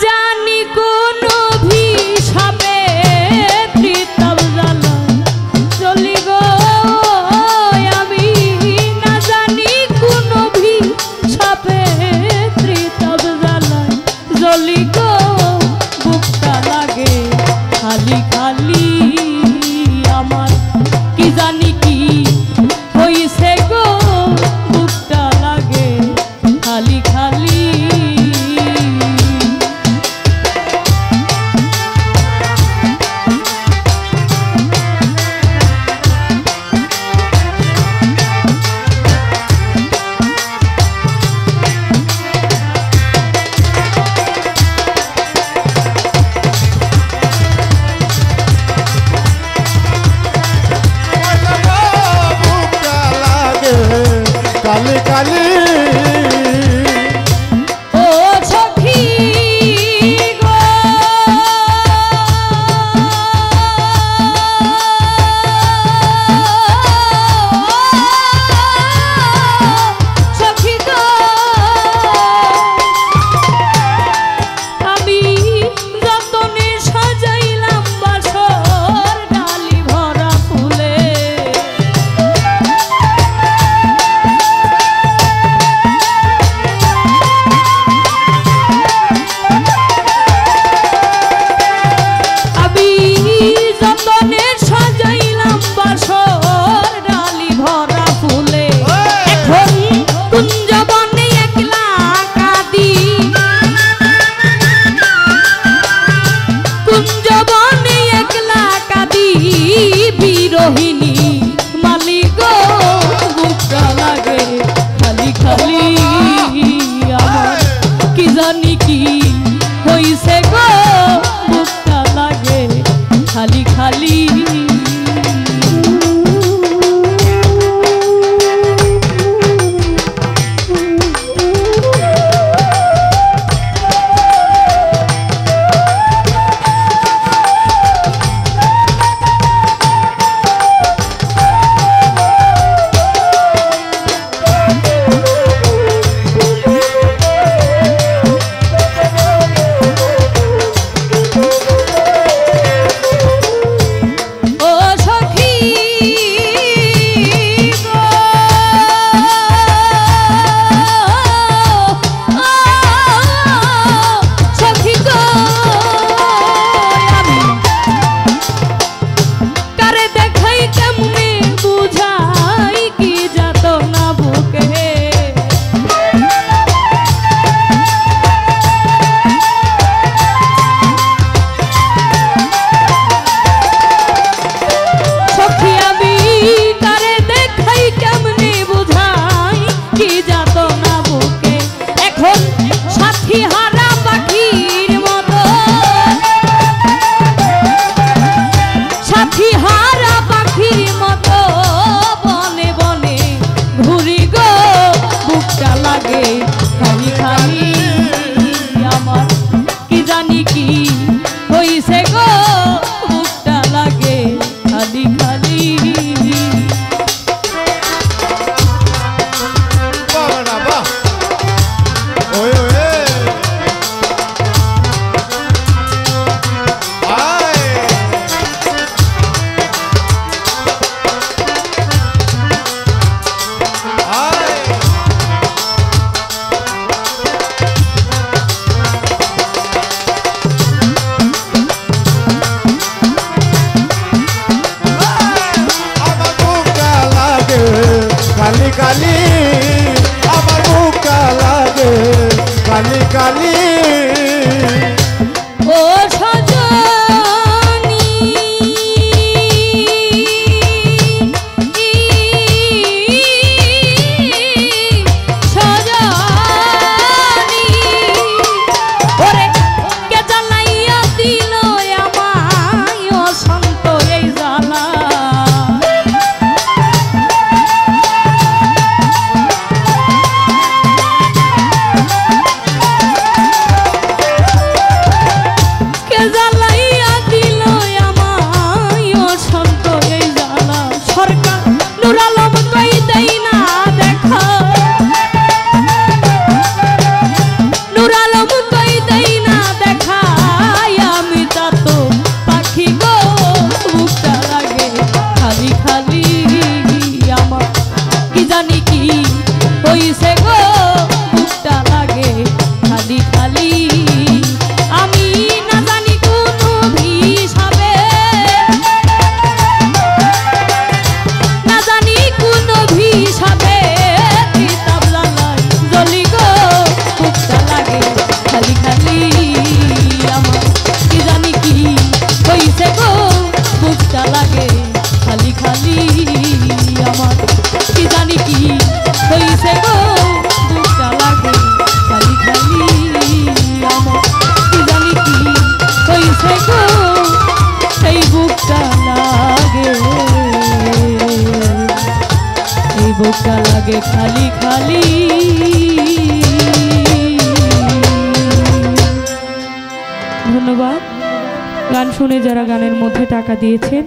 জানি কোন অভিশাপে তৃতব জ্বালা জ্বলি গো আমি না জানি কোন অভিশাপে তৃতব জ্বালা জ্বলি গো বুকটা লাগে খালি খালি আমার কি জানি কি হইছে গো বুকটা লাগে খালি খালি কালি কালি ও সখী গো সখী গো আমি যতনে সাজাইলাম বাসর ডালি ভরা ফুলে বিরোহিনী মালিক বুকটা লাগে খালি খালি আমার কি জানি কি হইছে গো বুকটা লাগে খালি খালি খালি খালি আমার কি জানি কি হইছে গো বুকটা লাগে খালি খালি কালি আমার বুকটা লাগে কালি কালি ও সজনী সজনী ওরে কে জ্বালাইয়া দিল আমায় অশান্ত এই জ্বালা কি হইছে গো বুকটা লাগে খালি খালি আমি না জানি কোন হিসাবে না জানি কোন হিসাবে কিতাব লালাই জলি গো বুকটা লাগে খালি খালি আমার কি জানি কি হইছে গো বুকটা লাগে খালি খালি আমার কি জানি কি হইছে গো বুকটা লাগে খালি খালি আমার কি জানি কি হইছে গো এই বুকটা লাগে এই বুকটা লাগে খালি খালি। ধন্যবাদ। গান শুনে যারা গানের মধ্যে টাকা দিয়েছেন